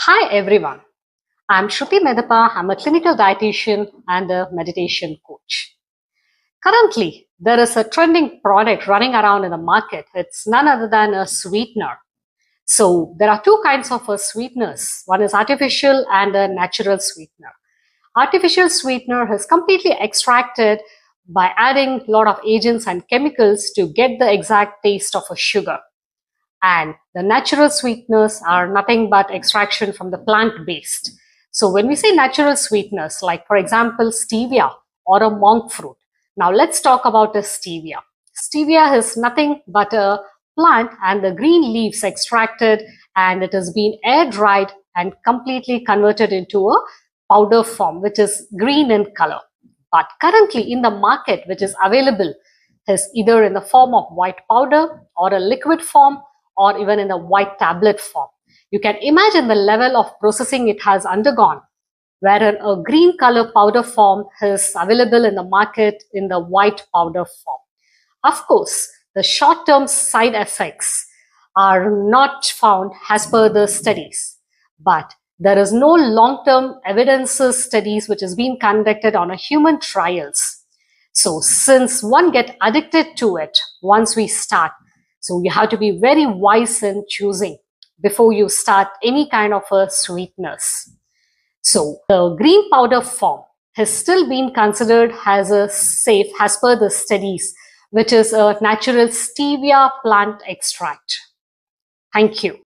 Hi everyone, I'm Shruti Medappa. I'm a clinical dietitian and a meditation coach. Currently, there is a trending product running around in the market. It's none other than a sweetener. So there are two kinds of sweeteners. One is artificial and a natural sweetener. Artificial sweetener is completely extracted by adding a lot of agents and chemicals to get the exact taste of a sugar. And the natural sweeteners are nothing but extraction from the plant based. So when we say natural sweeteners, like for example, stevia or a monk fruit. Now let's talk about the stevia. Stevia is nothing but a plant and the green leaves extracted, and it has been air dried and completely converted into a powder form, which is green in color. But currently in the market, which is available, is either in the form of white powder or a liquid form, or even in the white tablet form. You can imagine the level of processing it has undergone, wherein a green color powder form is available in the market in the white powder form. Of course, the short-term side effects are not found as per the studies, but there is no long-term evidences studies which has been conducted on a human trials. So since one get addicted to it once we start, so you have to be very wise in choosing before you start any kind of a sweetness. So the green powder form has still been considered as a safe as per the studies, which is a natural stevia plant extract. Thank you.